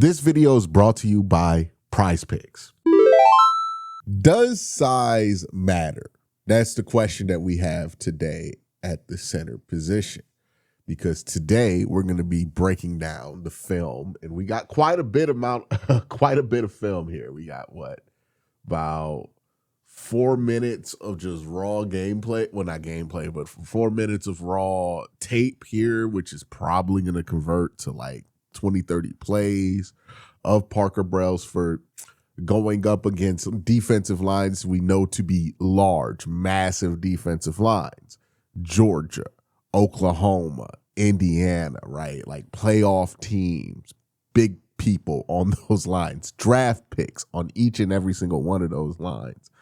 This video is brought to you by PrizePicks. Does size matter? That's the question that we have today at the center position. Because today we're going to be breaking down the film, and we got quite a bit of film here. We got about 4 minutes of just raw gameplay. Well, not gameplay, but 4 minutes of raw tape here, which is probably going to convert to like 20, 30 plays of Parker Brailsford going up against defensive lines we know to be large, massive defensive lines. Georgia, Oklahoma, Indiana, right? Like playoff teams, big people on those lines, draft picks on each and every single one of those lines.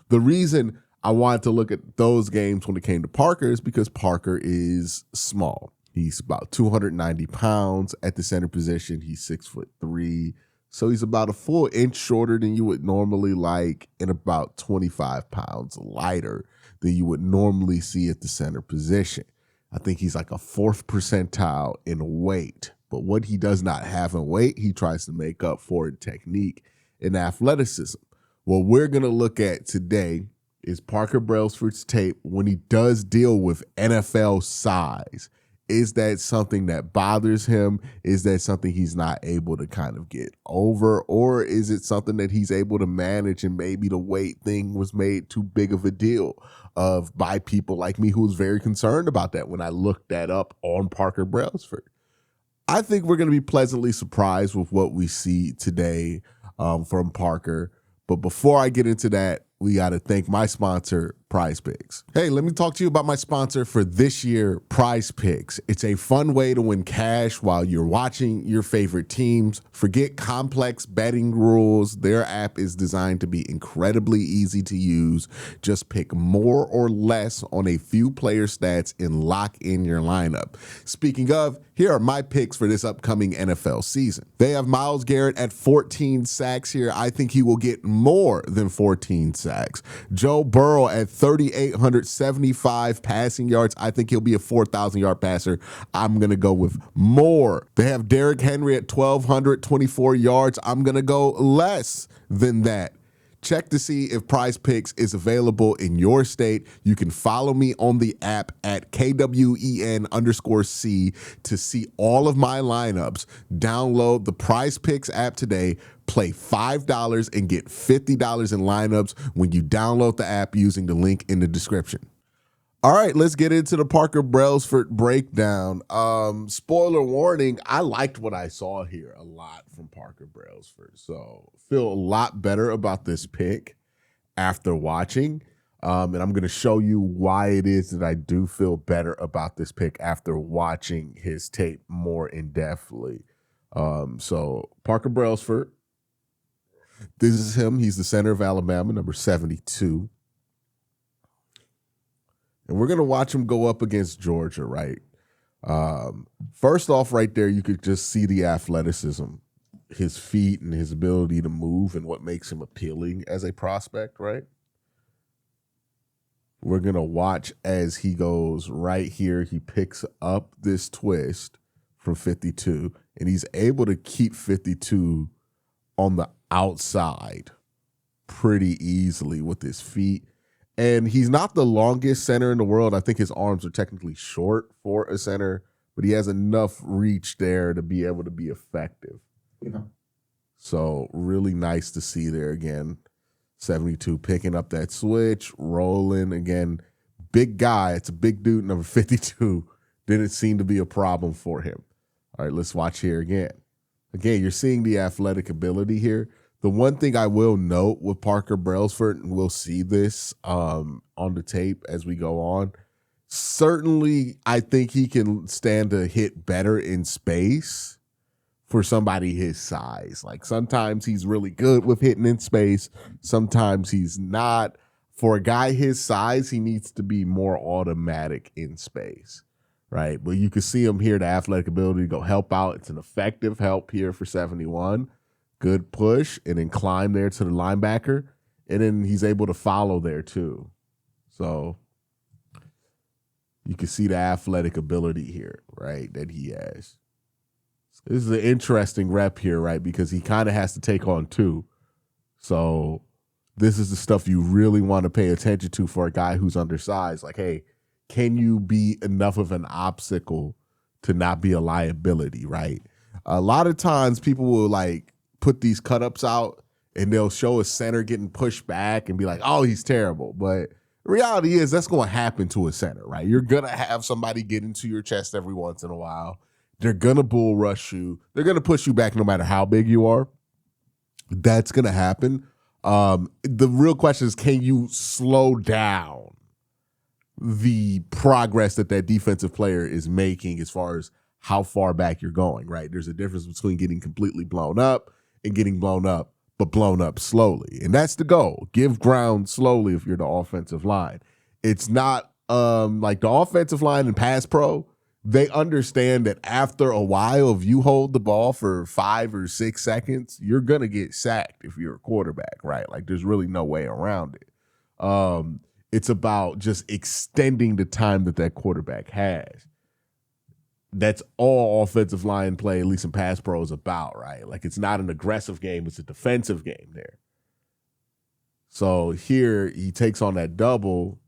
The reason I wanted to look at those games when it came to Parker is because Parker is small. He's about 290 pounds at the center position. He's 6'3". So he's about a full inch shorter than you would normally like, and about 25 pounds lighter than you would normally see at the center position. I think he's like a 4th percentile in weight. But what he does not have in weight, he tries to make up for in technique and athleticism. What we're going to look at today is Parker Brailsford's tape when he does deal with NFL size. Is that something that bothers him? Is that something he's not able to kind of get over? Or is it something that he's able to manage, and maybe the weight thing was made too big of a deal by people like me who was very concerned about that when I looked that up on Parker Brailsford? I think we're going to be pleasantly surprised with what we see today from Parker. But before I get into that, we got to thank my sponsor, PrizePicks. Hey, let me talk to you about my sponsor for this year, PrizePicks. It's a fun way to win cash while you're watching your favorite teams. Forget complex betting rules. Their app is designed to be incredibly easy to use. Just pick more or less on a few player stats and lock in your lineup. Speaking of, here are my picks for this upcoming NFL season. They have Myles Garrett at 14 sacks here. I think he will get more than 14 sacks. Joe Burrow at 3,875 passing yards. I think he'll be a 4,000-yard passer. I'm going to go with more. They have Derrick Henry at 1,224 yards. I'm going to go less than that. Check to see if PrizePicks is available in your state. You can follow me on the app at KWEN_C to see all of my lineups. Download the PrizePicks app today. Play $5 and get $50 in lineups when you download the app using the link in the description. All right, let's get into the Parker Brailsford breakdown. Spoiler warning, I liked what I saw here a lot from Parker Brailsford. So feel a lot better about this pick after watching. And I'm going to show you why it is that I do feel better about this pick after watching his tape more in-depthly. So Parker Brailsford, this is him. He's the center of Alabama, number 72. And we're going to watch him go up against Georgia, right? First off, right there, you could just see the athleticism, his feet and his ability to move and what makes him appealing as a prospect, right? We're going to watch as he goes right here. He picks up this twist from 52, and he's able to keep 52 on the outside pretty easily with his feet. And he's not the longest center in the world. I think his arms are technically short for a center, but he has enough reach there to be able to be effective. Yeah. So really nice to see there again. 72 picking up that switch, rolling again. Big guy. It's a big dude, number 52. Didn't seem to be a problem for him. All right, let's watch here again. Again, you're seeing the athletic ability here. The one thing I will note with Parker Brailsford, and we'll see this on the tape as we go on, certainly I think he can stand to hit better in space for somebody his size. Like sometimes he's really good with hitting in space. Sometimes he's not. For a guy his size, he needs to be more automatic in space, right? But you can see him here, the athletic ability to go help out. It's an effective help here for 71. Good push, and then climb there to the linebacker, and then he's able to follow there too. So you can see the athletic ability here, right, that he has. It's This is an interesting rep here, right? Because he kind of has to take on two. So this is the stuff you really want to pay attention to for a guy who's undersized. Like, hey, can you be enough of an obstacle to not be a liability, right? A lot of times people will like put these cut-ups out and they'll show a center getting pushed back and be like, oh, he's terrible. But the reality is that's going to happen to a center, right? You're going to have somebody get into your chest every once in a while. They're going to bull rush you. They're going to push you back no matter how big you are. That's going to happen. The real question is, can you slow down the progress that defensive player is making as far as how far back you're going, right? There's a difference between getting completely blown up and getting blown up, but blown up slowly. And that's the goal. Give ground slowly if you're the offensive line. It's not like the offensive line and pass pro, they understand that after a while, if you hold the ball for 5 or 6 seconds, you're going to get sacked if you're a quarterback, right? Like there's really no way around it. It's about just extending the time that quarterback has. That's all offensive line play, at least in pass pro, is about, right? Like it's not an aggressive game, it's a defensive game there. So here he takes on that double.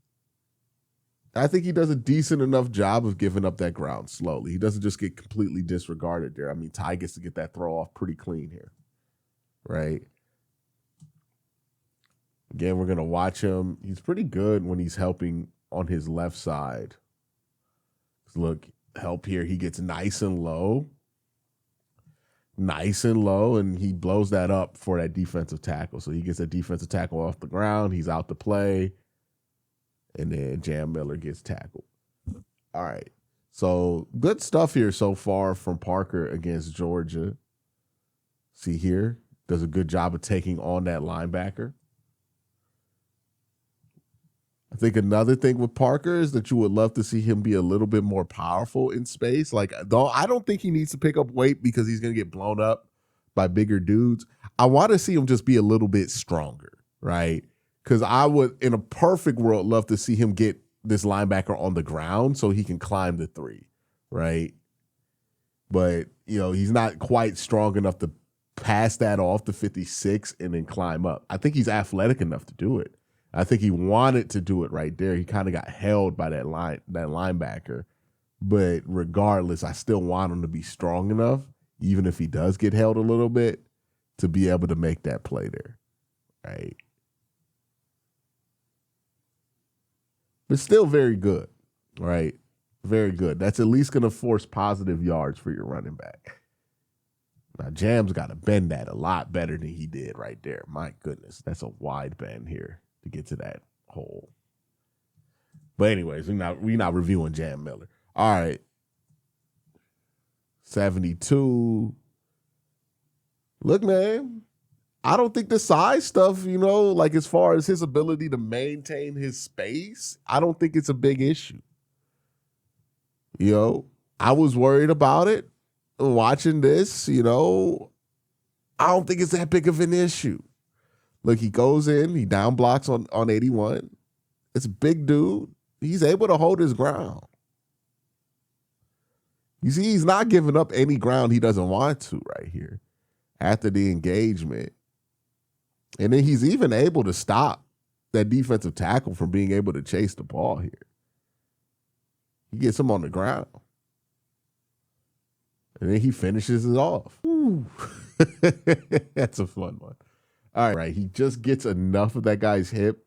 I think he does a decent enough job of giving up that ground slowly. He doesn't just get completely disregarded there. I mean, Ty gets to get that throw off pretty clean here, right? Again, we're going to watch him. He's pretty good when he's helping on his left side. Look, help here. He gets nice and low, and he blows that up for that defensive tackle. So he gets that defensive tackle off the ground. He's out to play. And then Jam Miller gets tackled. All right. So good stuff here so far from Parker against Georgia. See here, does a good job of taking on that linebacker. I think another thing with Parker is that you would love to see him be a little bit more powerful in space. Like, though I don't think he needs to pick up weight because he's going to get blown up by bigger dudes. I want to see him just be a little bit stronger, right? Because I would, in a perfect world, love to see him get this linebacker on the ground so he can climb the 3, right? But, you know, he's not quite strong enough to pass that off to 56 and then climb up. I think he's athletic enough to do it. I think he wanted to do it right there. He kind of got held by that linebacker. But regardless, I still want him to be strong enough, even if he does get held a little bit, to be able to make that play there, right? But still very good, right? Very good. That's at least going to force positive yards for your running back. Now, Jam's got to bend that a lot better than he did right there. My goodness, that's a wide bend here to get to that hole. But anyways, we're not reviewing Jam Miller. All right. 72. Look, man, I don't think the size stuff, you know, like as far as his ability to maintain his space, I don't think it's a big issue. You know, I was worried about it watching this, you know. I don't think it's that big of an issue. Look, he goes in, he down blocks on 81. It's a big dude. He's able to hold his ground. You see, he's not giving up any ground he doesn't want to right here after the engagement. And then he's even able to stop that defensive tackle from being able to chase the ball here. He gets him on the ground. And then he finishes it off. That's a fun one. All right, he just gets enough of that guy's hip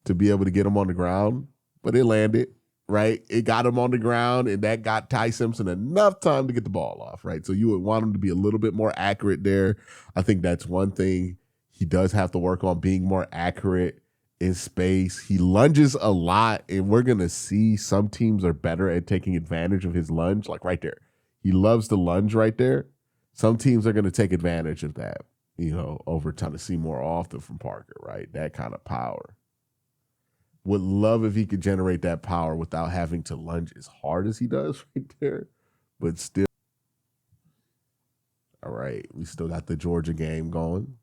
to be able to get him on the ground, but it landed, right? It got him on the ground, and that got Ty Simpson enough time to get the ball off, right? So you would want him to be a little bit more accurate there. I think that's one thing he does have to work on, being more accurate in space. He lunges a lot, and we're going to see some teams are better at taking advantage of his lunge, like right there. He loves the lunge right there. Some teams are going to take advantage of that, you know, over time, to see more often from Parker, right? That kind of power. Would love if he could generate that power without having to lunge as hard as he does right there, but still. All right, we still got the Georgia game going.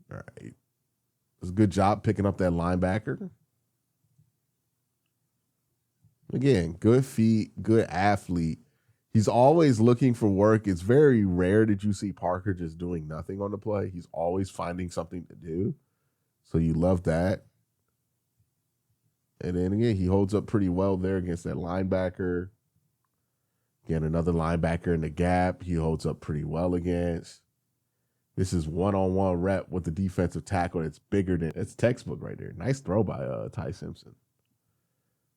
All right. It's a good job picking up that linebacker. Again, good feet, good athlete. He's always looking for work. It's very rare that you see Parker just doing nothing on the play. He's always finding something to do. So you love that. And then again, he holds up pretty well there against that linebacker. Again, another linebacker in the gap. He holds up pretty well against. This is one-on-one rep with the defensive tackle that's bigger than, it's textbook right there. Nice throw by Ty Simpson.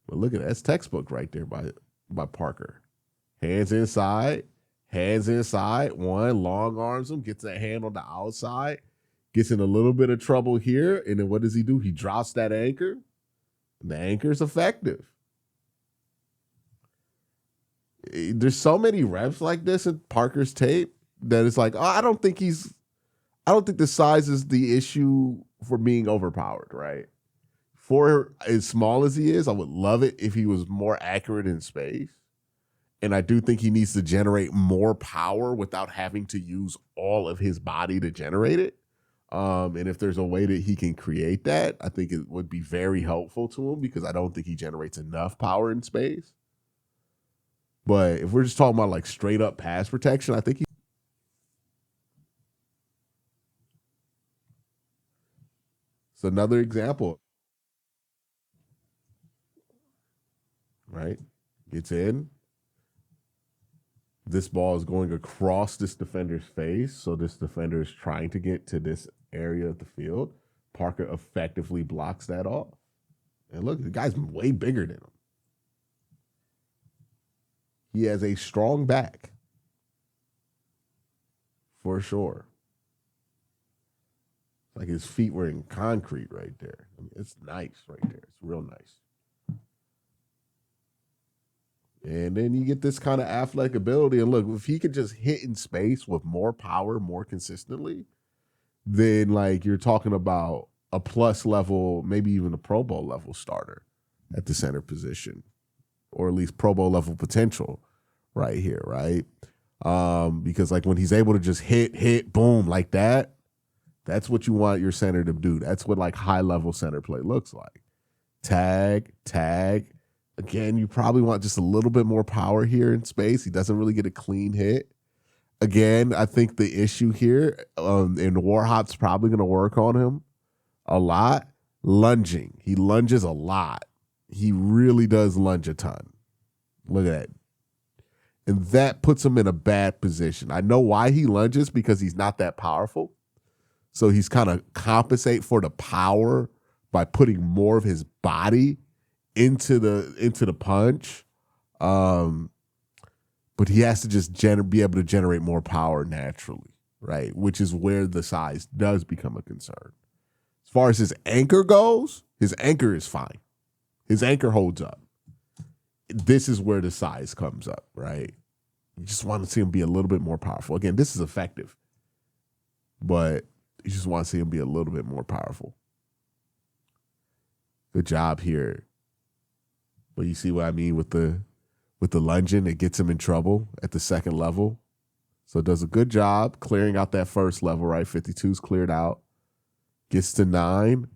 But look at that. That's textbook right there by Parker. Hands inside. One, long arms him, gets that hand on the outside, gets in a little bit of trouble here. And then what does he do? He drops that anchor. And the anchor is effective. There's so many reps like this in Parker's tape that it's like, oh, I don't think the size is the issue for being overpowered, right? For as small as he is, I would love it if he was more accurate in space. And I do think he needs to generate more power without having to use all of his body to generate it. And if there's a way that he can create that, I think it would be very helpful to him because I don't think he generates enough power in space. But if we're just talking about like straight up pass protection, I think it's another example. Right? Gets in. This ball is going across this defender's face. So this defender is trying to get to this area of the field. Parker effectively blocks that off. And look, the guy's way bigger than him. He has a strong back. For sure. It's like his feet were in concrete right there. I mean, it's nice right there. It's real nice. And then you get this kind of athletic ability. And look, if he could just hit in space with more power, more consistently, then like you're talking about a plus level, maybe even a Pro Bowl level starter at the center position, or at least Pro Bowl level potential right here, right? Because like when he's able to just hit, boom, like that, that's what you want your center to do. That's what like high level center play looks like. Tag. Again, you probably want just a little bit more power here in space. He doesn't really get a clean hit. Again, I think the issue here, and Warhop's probably going to work on him a lot, lunging. He lunges a lot. He really does lunge a ton. Look at that. And that puts him in a bad position. I know why he lunges, because he's not that powerful. So he's kind of compensate for the power by putting more of his body into the punch. But he has to just be able to generate more power naturally, right? Which is where the size does become a concern. As far as his anchor goes, his anchor is fine. His anchor holds up. This is where the size comes up, right? You just want to see him be a little bit more powerful. Again, this is effective, but you just want to see him be a little bit more powerful. Good job here. But you see what I mean with the lunging, it gets him in trouble at the second level. So it does a good job clearing out that first level, right? 52's cleared out. Gets to 9.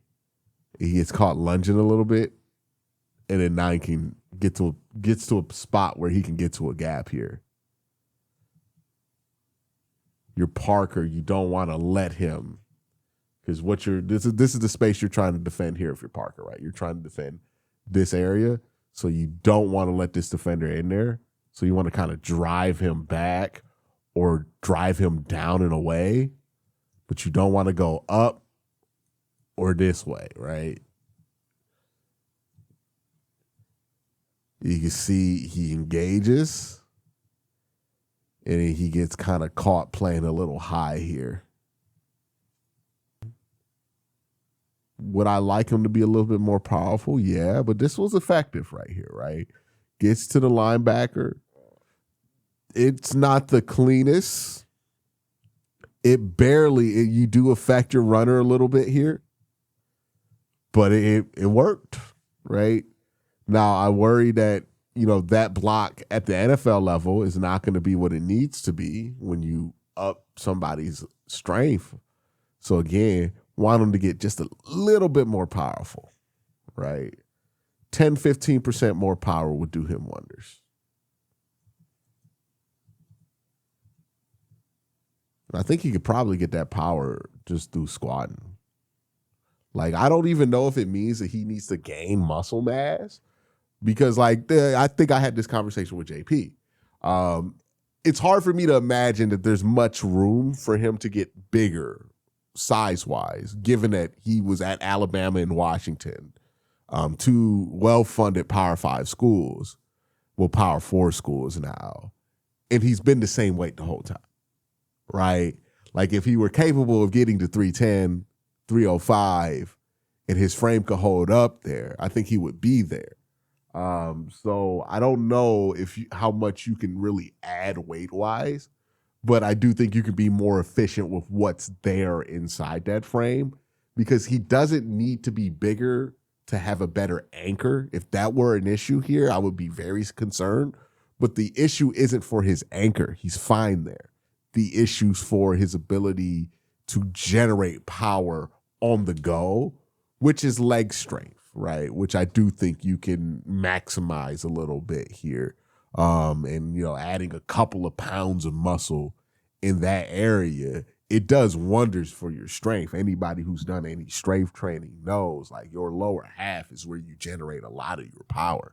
He gets caught lunging a little bit. And then 9 can gets to a spot where he can get to a gap here. You're Parker, you don't want to let him. Because this is the space you're trying to defend here if you're Parker, right? You're trying to defend this area. So you don't want to let this defender in there. So you want to kind of drive him back or drive him down and away. But you don't want to go up or this way, right? You can see he engages. And he gets kind of caught playing a little high here. Would I like him to be a little bit more powerful? Yeah, but this was effective right here, right? Gets to the linebacker. It's not the cleanest. You do affect your runner a little bit here, but it worked, right? Now, I worry that, that block at the NFL level is not going to be what it needs to be when you up somebody's strength. So again, want them to get just a little bit more powerful, right? 10-15% more power would do him wonders. I think he could probably get that power just through squatting. Like, I don't even know if it means that he needs to gain muscle mass, because like I think I had this conversation with JP. It's hard for me to imagine that there's much room for him to get bigger size-wise, given that he was at Alabama and Washington, two well-funded Power 5 schools, well, Power 4 schools now, and he's been the same weight the whole time. Right? Like, if he were capable of getting to 310, 305, and his frame could hold up there, I think he would be there. So I don't know how much you can really add weight-wise, but I do think you can be more efficient with what's there inside that frame, because he doesn't need to be bigger to have a better anchor. If that were an issue here, I would be very concerned. But the issue isn't for his anchor. He's fine there. The issue's for his ability to generate power on the go, which is leg strength, right? Which I do think you can maximize a little bit here. And, adding a couple of pounds of muscle in that area, it does wonders for your strength. Anybody who's done any strength training knows, like, your lower half is where you generate a lot of your power.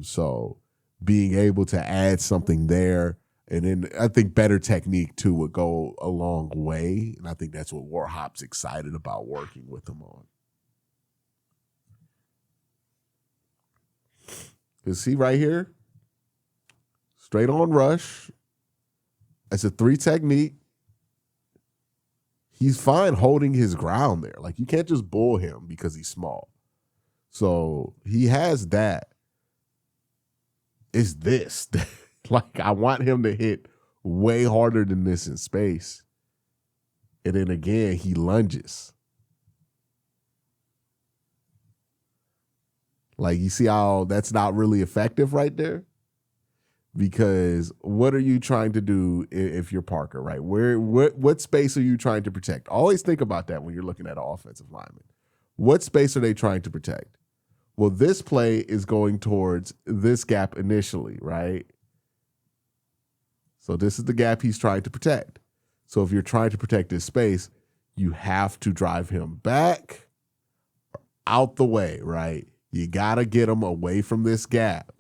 So being able to add something there, and then I think better technique, too, would go a long way. And I think that's what Warhop's excited about working with him on. You see right here, straight on rush. It's a 3 technique. He's fine holding his ground there. Like, you can't just bull him because he's small. So he has that. It's this. Like, I want him to hit way harder than this in space. And then again, he lunges. Like, you see how that's not really effective right there? Because what are you trying to do if you're Parker, right? What space are you trying to protect? Always think about that when you're looking at an offensive lineman. What space are they trying to protect? Well, this play is going towards this gap initially, right? So this is the gap he's trying to protect. So if you're trying to protect this space, you have to drive him back, out the way, right? You got to get him away from this gap.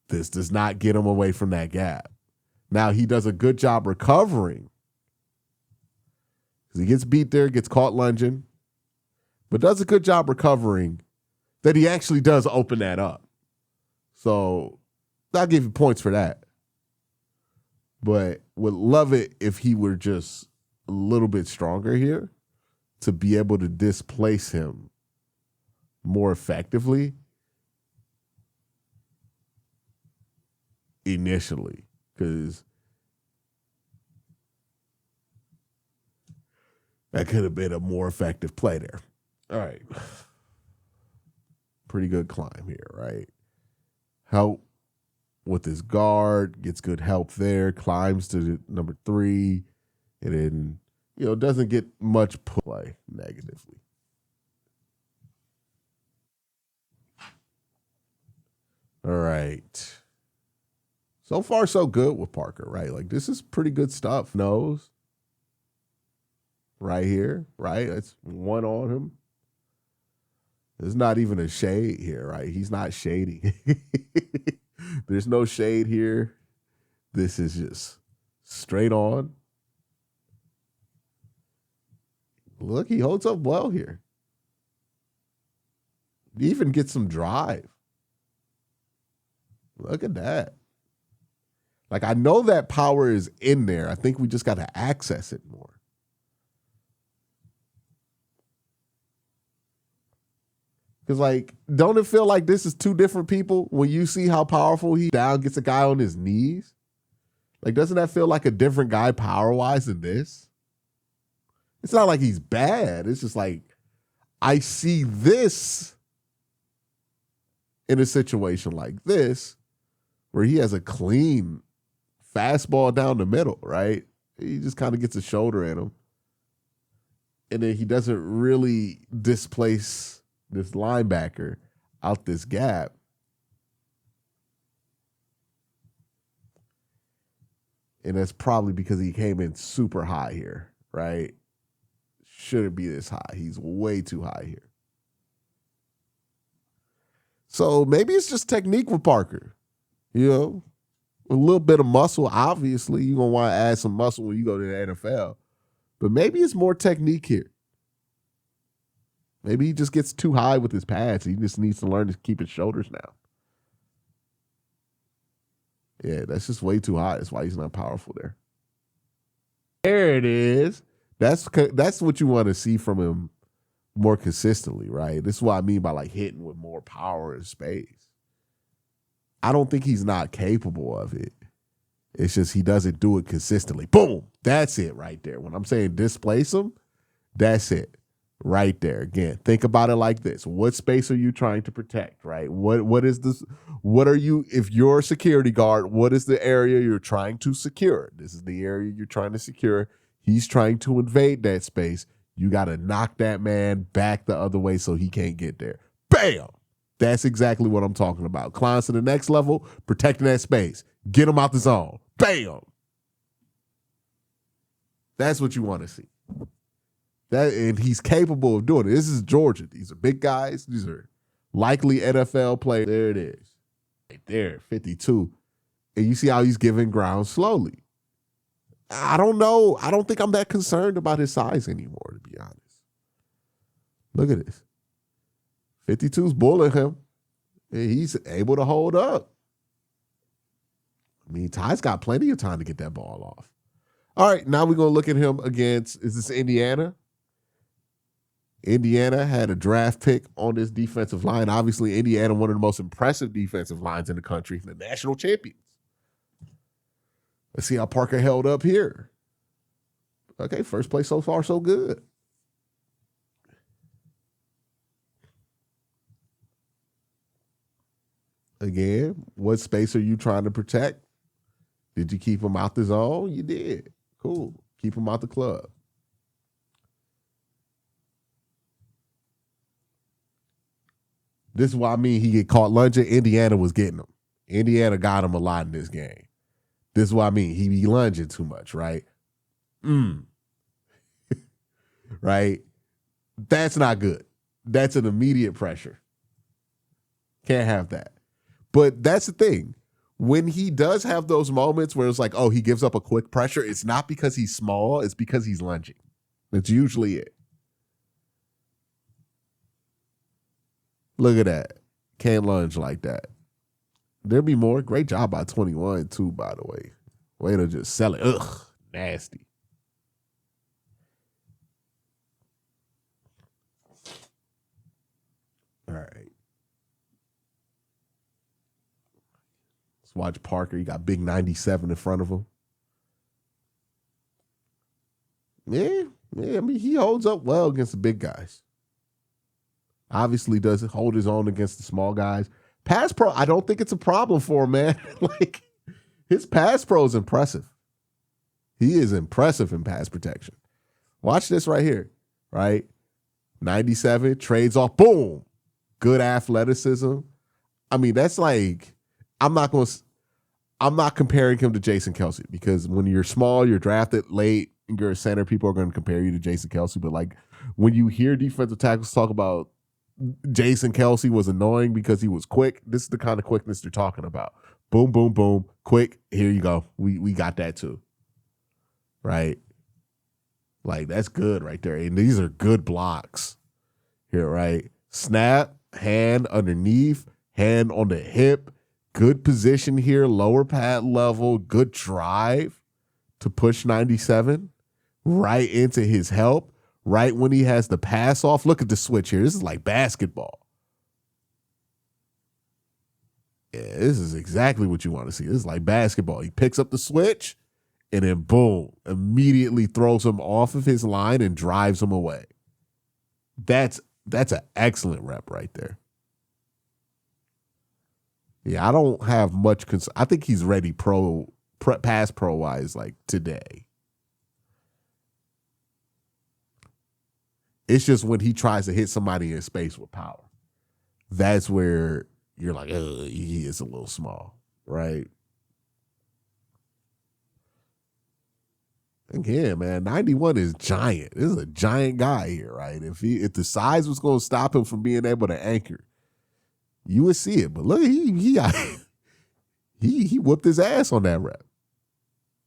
This does not get him away from that gap. Now, he does a good job recovering, because he gets beat there, gets caught lunging, but does a good job recovering that he actually does open that up. So I'll give you points for that. But would love it if he were just a little bit stronger here to be able to displace him more effectively initially, because that could have been a more effective play there. All right. Pretty good climb here, right? Help with his guard, gets good help there, climbs to number 3, and then, doesn't get much play negatively. All right. So far, so good with Parker, right? Like, this is pretty good stuff. Nose right here, right? That's one on him. There's not even a shade here, right? He's not shading. There's no shade here. This is just straight on. Look, he holds up well here. He even gets some drive. Look at that. Like, I know that power is in there. I think we just got to access it more. Because, like, don't it feel like this is two different people when you see how powerful he down gets a guy on his knees? Like, doesn't that feel like a different guy power-wise than this? It's not like he's bad. It's just like, I see this in a situation like this where he has a clean fastball down the middle, right? He just kind of gets a shoulder in him. And then he doesn't really displace this linebacker. out this gap. And that's probably because he came in super high here, right? Shouldn't be this high. He's way too high here. So maybe it's just technique with Parker. You know, a little bit of muscle. Obviously, you're going to want to add some muscle when you go to the NFL. But maybe it's more technique here. Maybe he just gets too high with his pads. He just needs to learn to keep his shoulders down. Yeah, that's just way too high. That's why he's not powerful there. There it is. That's what you want to see from him more consistently, right? This is what I mean by like hitting with more power in space. I don't think he's not capable of it. It's just he doesn't do it consistently. Boom. That's it right there. When I'm saying displace him, that's it right there. Again, think about it like this. What space are you trying to protect, right? What is this? What are you, if you're a security guard, what is the area you're trying to secure? This is the area you're trying to secure. He's trying to invade that space. You got to knock that man back the other way so he can't get there. Bam! That's exactly what I'm talking about. Climbs to the next level, protecting that space. Get him out the zone. Bam! That's what you want to see. And he's capable of doing it. This is Georgia. These are big guys. These are likely NFL players. There it is. Right there, 52. And you see how he's giving ground slowly. I don't know. I don't think I'm that concerned about his size anymore, to be honest. Look at this. 52's bullying him. And he's able to hold up. I mean, Ty's got plenty of time to get that ball off. All right, now we're going to look at him against, is this Indiana? Indiana had a draft pick on this defensive line. Obviously, Indiana, one of the most impressive defensive lines in the country, the national champions. Let's see how Parker held up here. Okay, first place so far, so good. Again, what space are you trying to protect? Did you keep him out the zone? You did. Cool. Keep him out the club. This is what I mean. He get caught lunging. Indiana was getting him. Indiana got him a lot in this game. This is what I mean. He be lunging too much, right? Right? That's not good. That's an immediate pressure. Can't have that. But that's the thing. When he does have those moments where it's like, oh, he gives up a quick pressure, it's not because he's small. It's because he's lunging. That's usually it. Look at that. Can't lunge like that. There'll be more. Great job by 21, too, by the way. Way to just sell it. Ugh, nasty. All right. Let's watch Parker. He got big 97 in front of him. Yeah, I mean, he holds up well against the big guys. Obviously does hold his own against the small guys. Pass pro, I don't think it's a problem for him, man. Like, his pass pro is impressive. He is impressive in pass protection. Watch this right here, right? 97, trades off, boom. Good athleticism. I mean, that's like, I'm not comparing him to Jason Kelce, because when you're small, you're drafted late, and you're a center, people are going to compare you to Jason Kelce. But like, when you hear defensive tackles talk about Jason Kelce was annoying because he was quick, this is the kind of quickness they're talking about. Boom, boom, boom, quick. Here you go. We got that too, right? Like, that's good right there. And these are good blocks here, right? Snap, hand underneath, hand on the hip. Good position here, lower pad level, good drive to push 97 right into his help. Right when he has the pass off. Look at the switch here. This is like basketball. Yeah, this is exactly what you want to see. This is like basketball. He picks up the switch and then boom, immediately throws him off of his line and drives him away. That's an excellent rep right there. Yeah, I don't have much concern. I think he's ready pass pro wise like today. It's just when he tries to hit somebody in space with power. that's where you're like, he is a little small, right? Again, man, 91 is giant. This is a giant guy here, right? If the size was going to stop him from being able to anchor, you would see it. But look, he whooped his ass on that rep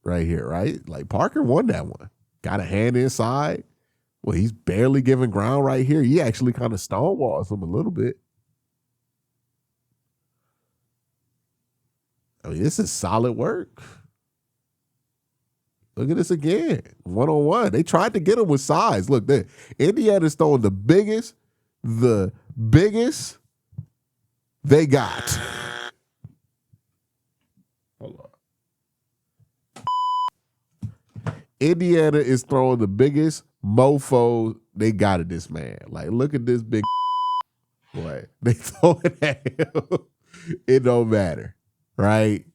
right here, right? Like Parker won that one. Got a hand inside. Well, he's barely giving ground right here. He actually kind of stonewalls him a little bit. I mean, this is solid work. Look at this again. One-on-one. They tried to get him with size. Look, Indiana's throwing the biggest they got. Hold on. Indiana is throwing the biggest mofo they got at this man. Like, look at this big boy. They throw it at him. It don't matter, right?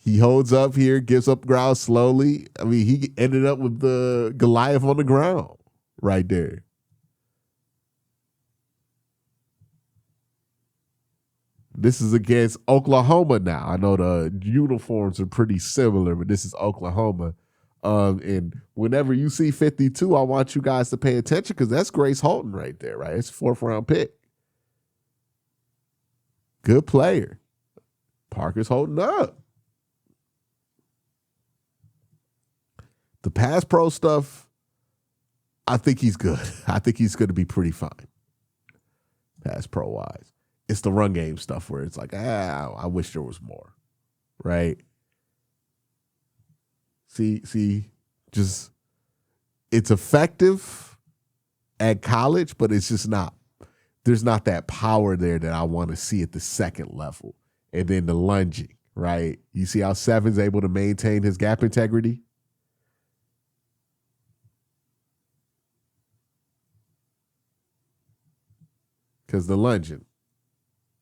He holds up here, gives up ground slowly. I mean, he ended up with the Goliath on the ground right there. This is against Oklahoma now. I know the uniforms are pretty similar, but this is Oklahoma. And whenever you see 52, I want you guys to pay attention because that's Grace Holton right there, right? It's a 4th round pick. Good player. Parker's holding up. The pass pro stuff, I think he's good. I think he's going to be pretty fine. Pass pro wise. It's the run game stuff where it's like, I wish there was more. Right? See, just it's effective at college, but it's just not. There's not that power there that I want to see at the second level. And then the lunging, right? You see how Seven's able to maintain his gap integrity? Because the lunging,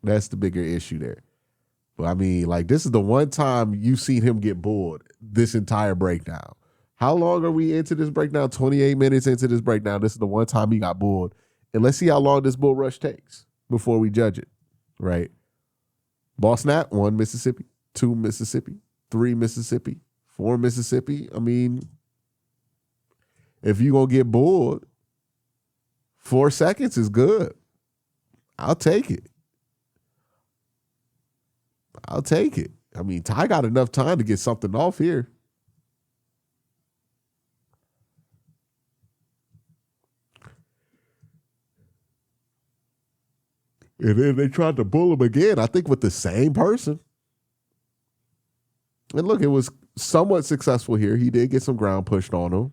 that's the bigger issue there. But I mean, like, this is the one time you've seen him get bored this entire breakdown. How long are we into this breakdown? 28 minutes into this breakdown. This is the one time he got bored. And let's see how long this bull rush takes before we judge it, right? Ball snap, 1 Mississippi, 2 Mississippi, 3 Mississippi, 4 Mississippi. I mean, if you're going to get bored, 4 seconds is good. I'll take it. I mean, Ty got enough time to get something off here. And then they tried to bull him again, I think with the same person. And look, it was somewhat successful here. He did get some ground pushed on him.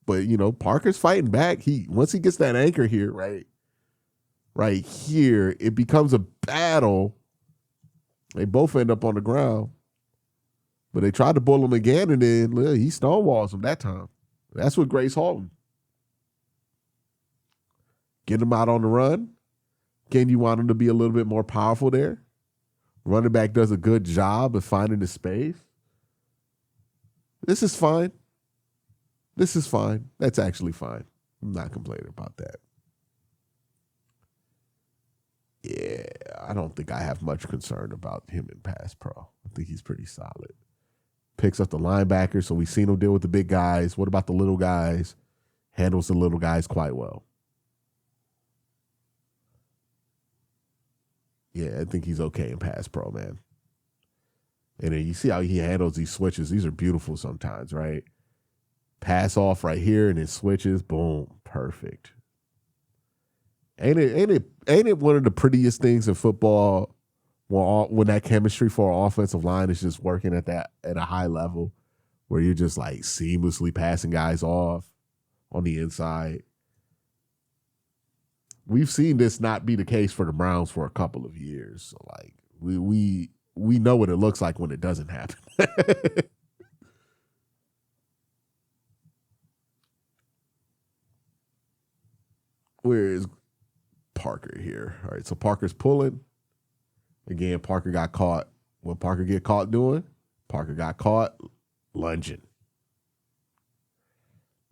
But, Parker's fighting back. Once he gets that anchor here, right here, it becomes a battle. They both end up on the ground. But they tried to bull him again, and then he stonewalls him that time. That's what Grace Holton. Get him out on the run. Again, you want him to be a little bit more powerful there. Running back does a good job of finding the space. This is fine. That's actually fine. I'm not complaining about that. Yeah, I don't think I have much concern about him in pass pro. I think he's pretty solid. Picks up the linebacker, so we've seen him deal with the big guys. What about the little guys? Handles the little guys quite well. Yeah, I think he's okay in pass pro, man. And then you see how he handles these switches. These are beautiful sometimes, right? Pass off right here and it switches. Boom. Perfect. Ain't it one of the prettiest things in football when that chemistry for an offensive line is just working at a high level where you're just like seamlessly passing guys off on the inside. We've seen this not be the case for the Browns for a couple of years. So like we know what it looks like when it doesn't happen. Where is Parker here? All right, so Parker's pulling. Again, Parker got caught. What Parker get caught doing? Parker got caught lunging.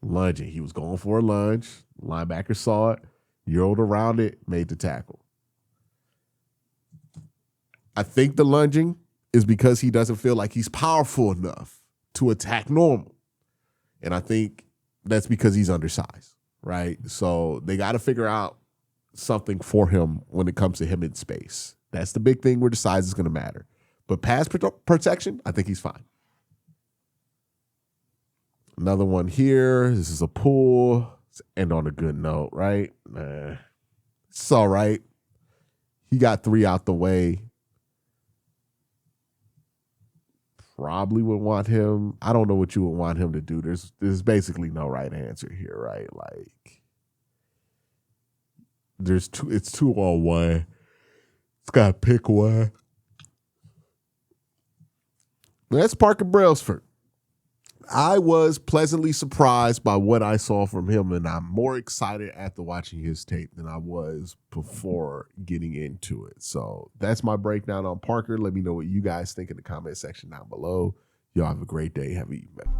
He was going for a lunge. Linebacker saw it, rolled around it, made the tackle. I think the lunging is because he doesn't feel like he's powerful enough to attack normal. And I think that's because he's undersized, right? So they got to figure out something for him when it comes to him in space. That's the big thing where the size is going to matter. But pass protection, I think he's fine. Another one here. This is a pull. Let's end on a good note, right? It's all right. He got 3 out the way. Probably would want him. I don't know what you would want him to do. There's basically no right answer here, right? Like it's 2-on-1. It's got to pick one. Let's park at Brailsford. I was pleasantly surprised by what I saw from him, and I'm more excited after watching his tape than I was before getting into it. So that's my breakdown on Parker. Let me know what you guys think in the comment section down below. Y'all have a great day. Have a evening.